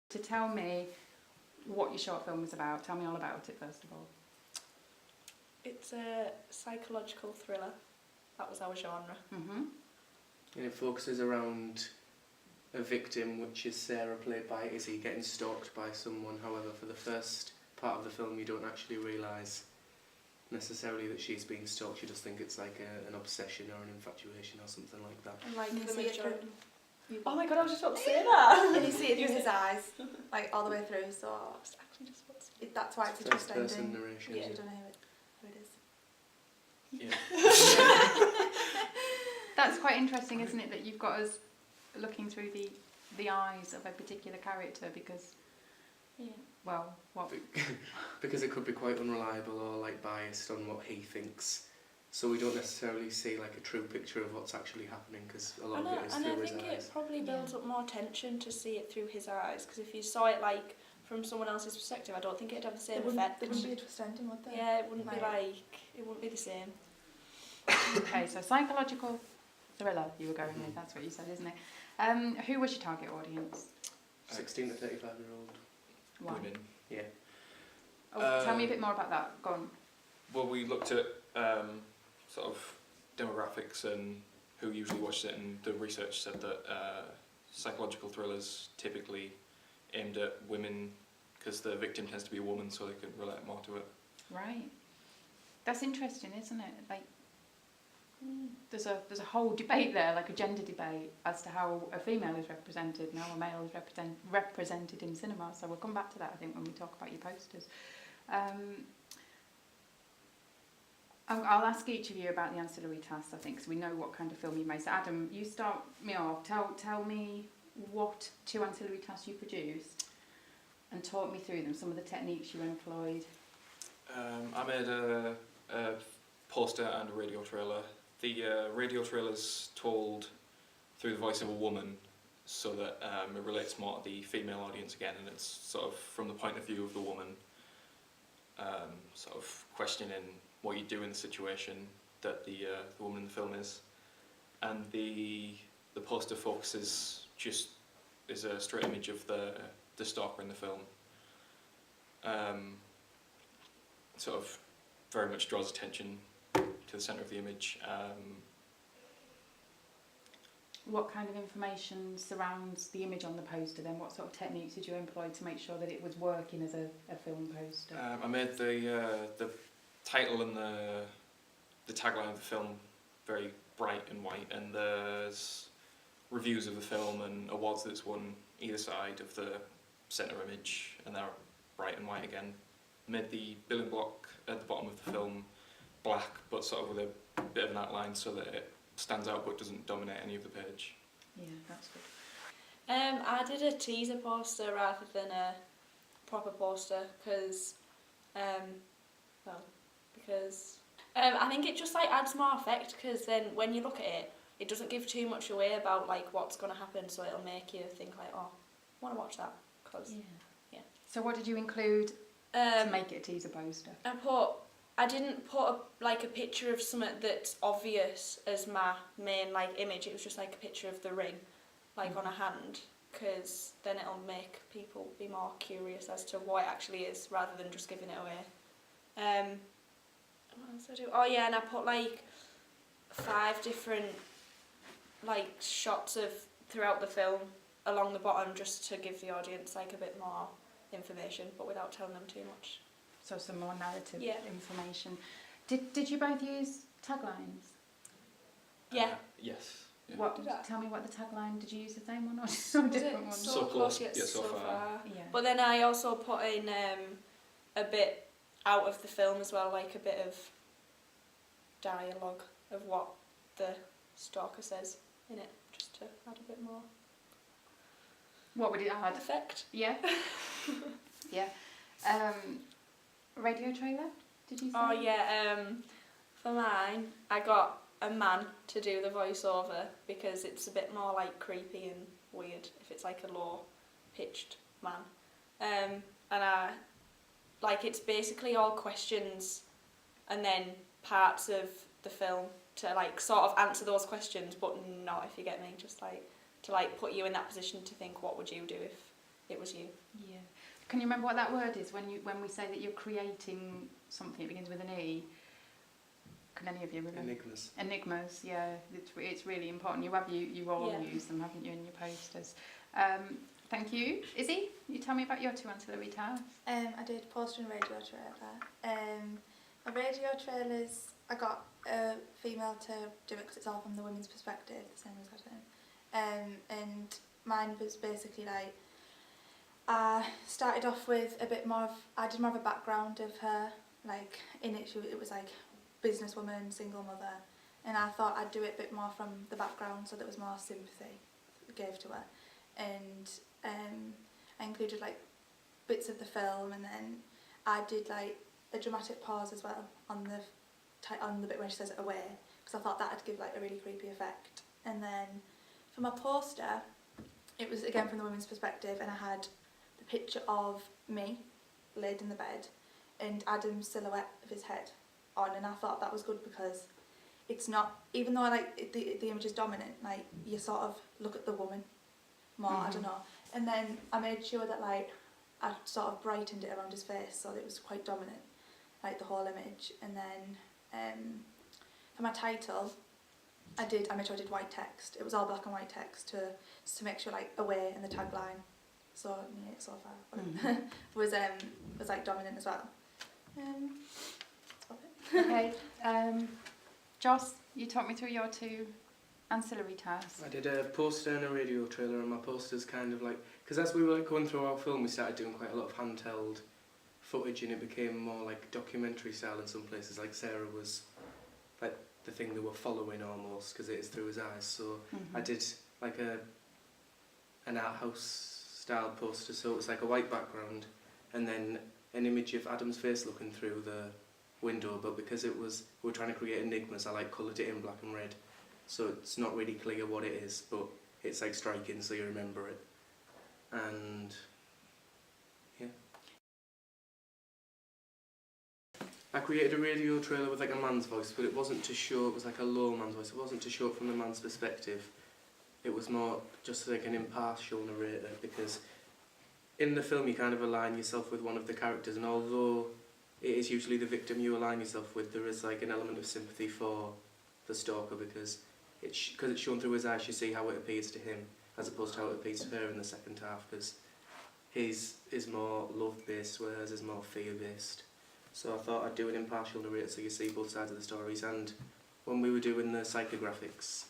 To tell me what your short film was about. Tell me all about it, first of all. It's a psychological thriller. That was our genre. Mm-hmm. And it focuses around a victim, which is Sarah, played by Izzy, getting stalked by someone. However, for the first part of the film, you don't actually realise necessarily that she's being stalked. You just think it's like an obsession or an infatuation or something like that. And like And you the see it majority. Oh my god, I was just about to say that. And you see it through his eyes, like all the way through. So It's actually just what's that's why it's a First twist person ending. narration. You don't know who it is. Yeah. That's quite interesting, isn't it, that you've got us looking through the eyes of a particular character because, well, what? Because it could be quite unreliable or like biased on what he thinks. So we don't necessarily see like a true picture of what's actually happening because a lot of it is and I through his think eyes. it probably builds up more tension to see it through his eyes, because if you saw it like from someone else's perspective, I don't think it'd have the same effect. There wouldn't be a twist ending, would there? Yeah, it wouldn't be Like- it wouldn't be the same. Okay, so psychological thriller you were going with, that's what you said, isn't it? Who was your target audience? 16 to 35-year-old. Why? Women. Yeah. Oh, tell me a bit more about that. Go on. Well, we looked at sort of demographics and who usually watches it, and the research said that psychological thrillers typically aimed at women because the victim tends to be a woman, so they can relate more to it. Right. That's interesting, isn't it? Like, there's a whole debate there, like a gender debate, as to how a female is represented and how a male is represented in cinema. So we'll come back to that, I think, when we talk about your posters. I'll ask each of you about the ancillary tasks, I think, so we know what kind of film you made. So Adam, you start me off. Tell me what 2 ancillary tasks you produced and talk me through them, some of the techniques you employed. I made a poster and a radio trailer. The radio trailer's told through the voice of a woman, so that it relates more to the female audience again, and it's sort of from the point of view of the woman, sort of questioning what you do in the situation that the woman in the film is. And the poster focuses is a straight image of the stalker in the film. Sort of very much draws attention to the centre of the image. What kind of information surrounds the image on the poster then? What sort of techniques did you employ to make sure that it was working as a film poster? I made the title and the tagline of the film very bright and white, and there's reviews of the film and awards that's won either side of the centre image, and they're bright and white again. Made the building block at the bottom of the film black, but sort of with a bit of an outline so that it stands out but doesn't dominate any of the page. Yeah, that's good. I did a teaser poster rather than a proper poster because I think it just like adds more effect, because then when you look at it, it doesn't give too much away about like what's going to happen, so it'll make you think like, oh, I want to watch that. Cause, yeah. So what did you include to make it a teaser poster? I didn't put a picture of something that's obvious as my main like image. It was just like a picture of the ring, like on a hand, because then it'll make people be more curious as to what it actually is, rather than just giving it away. What else did I do? Oh yeah, and I put like 5 different like shots of throughout the film along the bottom, just to give the audience like a bit more information, but without telling them too much. So some more narrative Yeah. information. Did you both use taglines? Yeah. Yes. Yeah. What? Did I? Tell me what the tagline. Did you use the same one or some different one? So close, yet so far. Yeah. But then I also put in a bit out of the film as well, like a bit of dialogue of what the stalker says in it, just to add a bit more What would it add? effect. Yeah. Yeah. Radio trailer? Did you say? Oh yeah, for mine, I got a man to do the voiceover because it's a bit more like creepy and weird if it's like a low pitched man. And I like, it's basically all questions and then parts of the film to like sort of answer those questions, but not, if you get me, just like to like put you in that position to think, what would you do if it was you. Yeah. Can you remember what that word is when we say that you're creating something? It begins with an E. Can any of you remember? Enigmas. Enigmas. Yeah, it's really important. You all use them, haven't you, in your posters? Thank you, Izzy. You tell me about your 2 ancillary tasks. I did poster and radio trailer. My radio trailers, I got a female to do it because it's all from the women's perspective, the same as Adam. And mine was basically like, I started off with I did more of a background of her, like in it, it was like businesswoman, single mother, and I thought I'd do it a bit more from the background so there was more sympathy gave to her, and I included like bits of the film, and then I did like a dramatic pause as well on the bit where she says away, because I thought that'd give like a really creepy effect. And then for my poster, it was again from the women's perspective, and I had the picture of me laid in the bed and Adam's silhouette of his head on, and I thought that was good because it's not, even though I like the image is dominant, like you sort of look at the woman more, I don't know. And then I made sure that like I sort of brightened it around his face so that it was quite dominant, like the whole image. And then for my title, I made sure I did white text. It was all black and white text to make sure like away and the tagline, so yeah, so far was like dominant as well. Okay, Joss, you talk me through your 2 ancillary tasks. I did a poster and a radio trailer, and my poster's kind of like, because as we were like going through our film, we started doing quite a lot of handheld footage, and it became more like documentary style in some places. Like Sarah was like the thing they were following almost, because it is through his eyes. So I did like an Arthouse style poster, so it was like a white background and then an image of Adam's face looking through the window, but because we were trying to create enigmas, I like coloured it in black and red, so it's not really clear what it is, but it's like striking so you remember it. And yeah, I created a radio trailer with like a man's voice, but it wasn't to show, it was like a low man's voice, it wasn't to show it from the man's perspective, it was more just like an impartial narrator, because in the film you kind of align yourself with one of the characters, and although it is usually the victim you align yourself with, there is like an element of sympathy for the stalker, because it's shown through his eyes, you see how it appears to him as opposed to how it appears to her in the second half, because his is more love-based, whereas hers is more fear-based. So I thought I'd do an impartial narrator so you see both sides of the stories. And when we were doing the psychographics,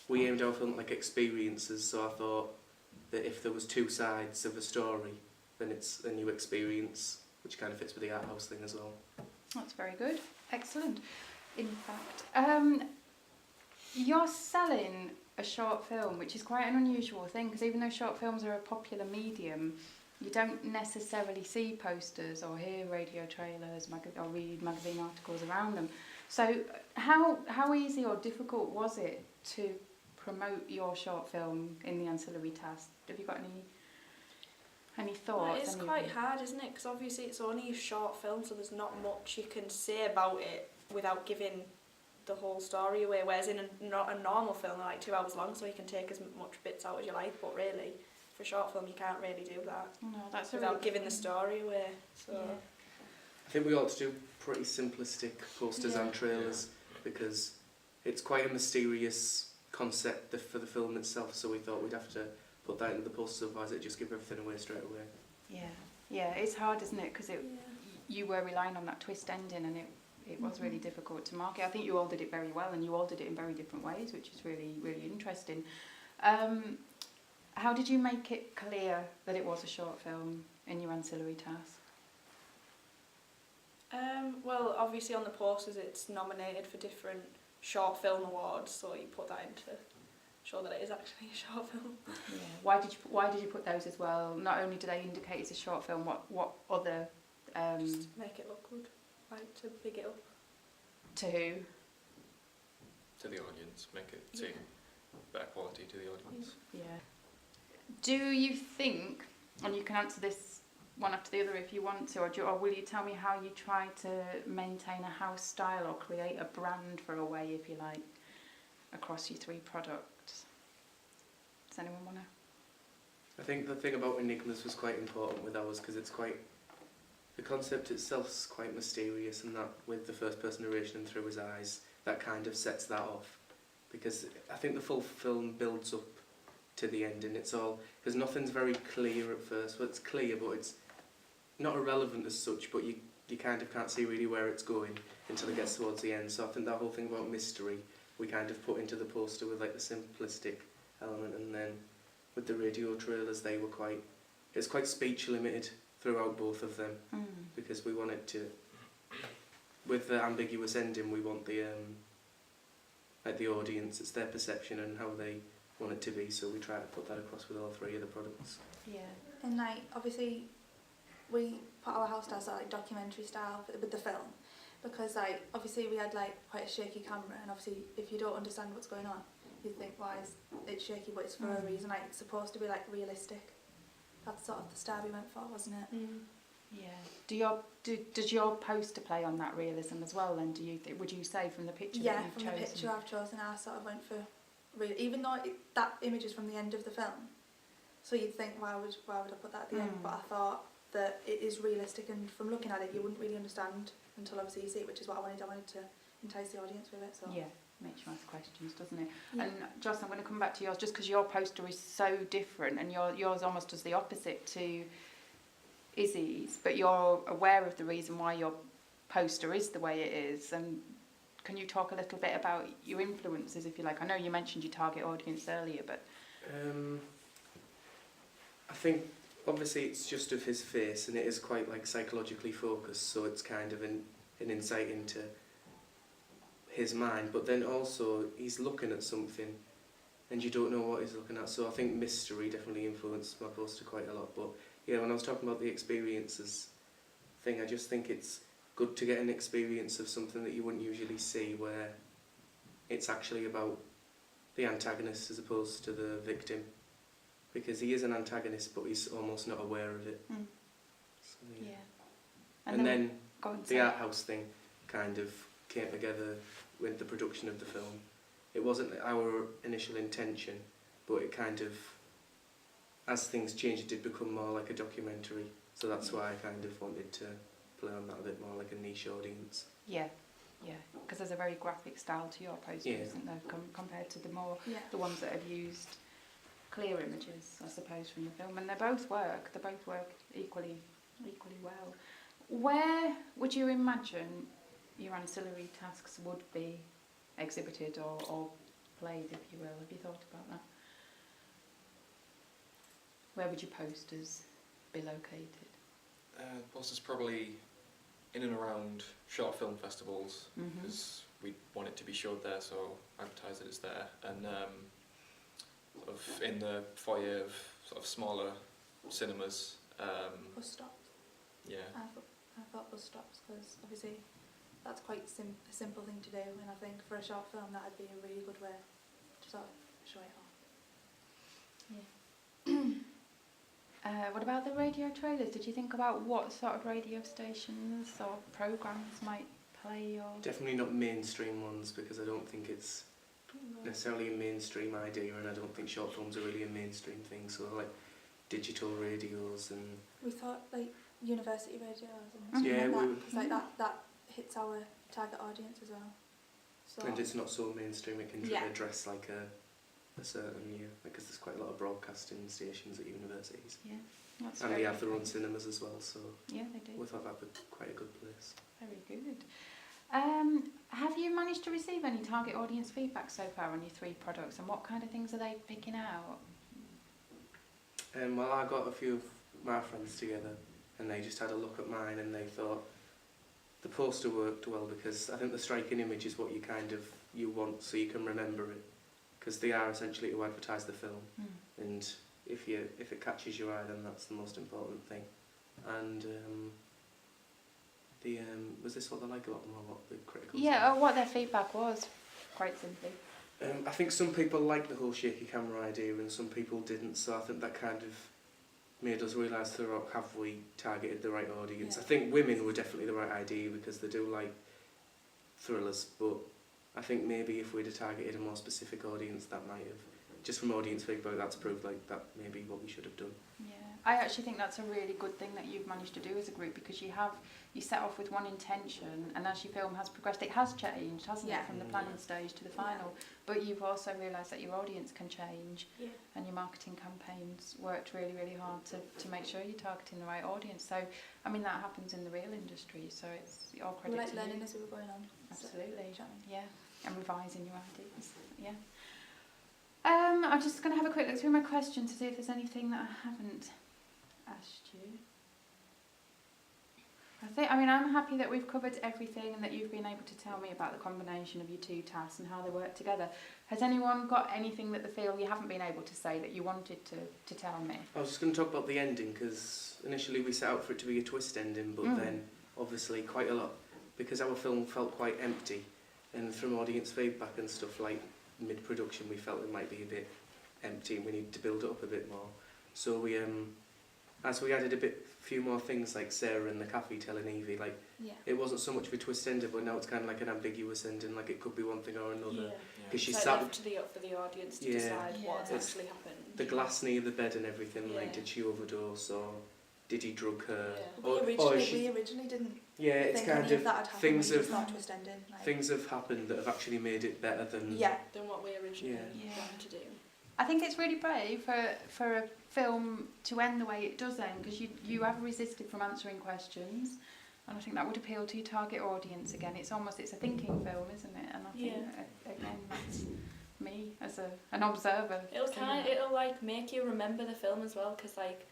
we aimed our film at like experiences, so I thought that if there was 2 sides of a story, then it's a new experience, which kind of fits with the Arthouse thing as well. That's very good. Excellent. In fact, you're selling a short film, which is quite an unusual thing, because even though short films are a popular medium, you don't necessarily see posters or hear radio trailers or read magazine articles around them. So how easy or difficult was it to promote your short film in the ancillary task? Have you got any thoughts? Well, it's quite hard, isn't it? Because obviously it's only a short film, so there's not much you can say about it without giving the whole story away. Whereas in a normal film, they're like 2 hours long, so you can take as much bits out as you like. But really, for a short film, you can't really do that. No, that's without giving the story away. So yeah. I think we ought to do pretty simplistic posters and trailers, because it's quite a mysterious concept for the film itself, so we thought we'd have to put that into the posters, otherwise it'd just give everything away straight away. Yeah, it's hard, isn't it? Because you were relying on that twist ending, and it was really difficult to market. I think you all did it very well, and you all did it in very different ways, which is really, really interesting. How did you make it clear that it was a short film in your ancillary task? well, obviously on the posters it's nominated for different short film awards, so you put that in to show that it is actually a short film. Yeah. Why did you put those as well? Not only do they indicate it's a short film, what other Just to make it look good, like to big it up. To who? To the audience, make it seem better quality to the audience. Yeah. Do you think, and you can answer this one after the other if you want to, or will you tell me how you try to maintain a house style or create a brand for Away, if you like, across your 3 products? Does anyone want to? I think the thing about Enigmas was quite important with ours because it's quite... The concept itself's quite mysterious, and that with the first person narration and through his eyes, that kind of sets that off. Because I think the full film builds up to the end, and it's all... Because nothing's very clear at first. Well, it's clear, but it's not irrelevant as such, but you kind of can't see really where it's going until it gets towards the end. So I think that whole thing about mystery we kind of put into the poster with like the simplistic element, and then with the radio trailers they were quite... It's quite speech limited throughout both of them, because we wanted to... With the ambiguous ending, we want the like the audience, it's their perception and how they want it to be, so we try to put that across with all three of the products. Yeah. And like obviously we put our house style like documentary style with the film, because like obviously we had like quite a shaky camera, and obviously if you don't understand what's going on you think why is it shaky, but it's for a reason. Like it's supposed to be like realistic. That's sort of the style we went for, wasn't it? Yeah. Does your poster play on that realism as well? Then would you say from the picture that you've from chosen? the picture I've chosen, I sort of went for real, even though that image is from the end of the film, so you'd think why would I put that at the end? But I thought that it is realistic, and from looking at it you wouldn't really understand until obviously you see it, which is what I wanted. I wanted to entice the audience with it. So Yeah, makes you ask questions, doesn't it? Yeah. And Joss, I'm going to come back to yours just because your poster is so different, and yours almost does the opposite to Izzy's, but you're aware of the reason why your poster is the way it is. And can you talk a little bit about your influences, if you like? I know you mentioned your target audience earlier, but... I think obviously it's just of his face, and it is quite like psychologically focused, so it's kind of an insight into his mind, but then also he's looking at something and you don't know what he's looking at, so I think mystery definitely influenced my poster quite a lot. But yeah, when I was talking about the experiences thing, I just think it's good to get an experience of something that you wouldn't usually see, where it's actually about the antagonist as opposed to the victim, because he is an antagonist but he's almost not aware of it. So, yeah. And then the Arthouse thing kind of came together with the production of the film. It wasn't our initial intention, but it kind of, as things changed, it did become more like a documentary. So that's why I kind of wanted to play on that a bit more, like a niche audience. Yeah, because there's a very graphic style to your poster, isn't there, compared to the ones that have used clear images, I suppose, from the film. And they both work equally well. Where would you imagine your ancillary tasks would be exhibited or played, if you will? Have you thought about that? Where would your posters be located? Posters probably in and around short film festivals, because we want it to be showed there, so advertise that it's there. And sort of in the foyer of sort of smaller cinemas. Bus stops. Yeah. I thought bus stops, because obviously that's quite a simple thing to do, and I think for a short film that would be a really good way to sort of show it off. Yeah. What about the radio trailers? Did you think about what sort of radio stations or programmes might play your... Definitely not mainstream ones, because I don't think it's necessarily a mainstream idea, and I don't think short films are really a mainstream thing, so like digital radios and... We thought like university radios and yeah, like that, because like that hits our target audience as well. So and it's not so mainstream, it can address like a certain, because there's quite a lot of broadcasting stations at universities. Yeah, that's and they have their own cinemas as well, so yeah, they do. we thought that would be quite a good place. Very good. Have you managed to receive any target audience feedback so far on your 3 products, and what kind of things are they picking out? Well, I got a few of my friends together and they just had a look at mine and they thought the poster worked well, because I think the striking image is what you want, so you can remember it, because they are essentially to advertise the film, and if it catches your eye, then that's the most important thing. And was this what they like about them, or what the critical what their feedback was, quite simply. I think some people liked the whole shaky camera idea and some people didn't, so I think that kind of made us realise throughout, have we targeted the right audience? I think women were definitely the right idea because they do like thrillers, but I think maybe if we'd have targeted a more specific audience, that might have just from audience feedback, that's proved like that may be what we should have done. Yeah, I actually think that's a really good thing that you've managed to do as a group, because you set off with one intention, and as your film has progressed, it has changed, hasn't it, from the planning stage to the final. But you've also realised that your audience can change, and your marketing campaigns worked really, really hard to make sure you're targeting the right audience. So, I mean, that happens in the real industry, so it's all We credit were like to learning you. as we were going on. Absolutely, So, yeah, and revising your ideas, yeah. I'm just going to have a quick look through my questions to see if there's anything that I haven't asked you. I'm happy that we've covered everything and that you've been able to tell me about the combination of your two tasks and how they work together. Has anyone got anything that they feel you haven't been able to say that you wanted to tell me? I was just going to talk about the ending, because initially we set out for it to be a twist ending, but then obviously quite a lot, because our film felt quite empty, and from audience feedback and stuff, like mid-production, we felt it might be a bit empty and we need to build it up a bit more. So we, as we added few more things, like Sarah in the cafe telling Evie, like it wasn't so much of a twist ending, but now it's kind of like an ambiguous ending, like it could be one thing or another. Because she so sat left for the audience to decide what's actually happened. The glass near the bed and everything, like did she overdose or did he drug her? We originally didn't it's think kind any of that had happened. things It's not twist ending. Like. Things have happened that have actually made it better than than what we originally wanted to do. I think it's really brave for a film to end the way it does end, because you have resisted from answering questions, and I think that would appeal to your target audience again. It's a thinking film, isn't it? And I think again that's me as an observer. It'll like make you remember the film as well, because like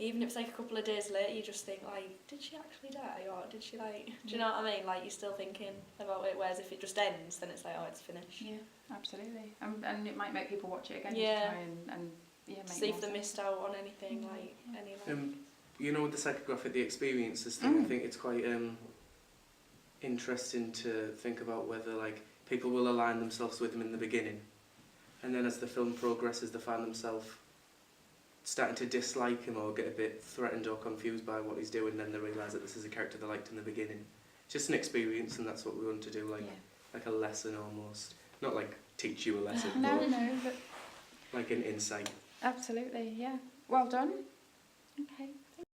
even if it's like a couple of days later, you just think like, did she actually die, or did she like? Do you know what I mean? Like you're still thinking about it. Whereas if it just ends, then it's like, oh, it's finished. Yeah, absolutely. And it might make people watch it again Yeah. to try and make See if more they sense. missed out on anything like any. you know, with the psychographic, the experiences thing, I think it's quite interesting to think about whether like people will align themselves with him in the beginning, and then as the film progresses, they find themselves starting to dislike him or get a bit threatened or confused by what he's doing. Then they realise that this is a character they liked in the beginning. Just an experience, and that's what we want to do, like a lesson almost. Not like teach you a lesson, but like an insight. absolutely, yeah. Well done. Okay.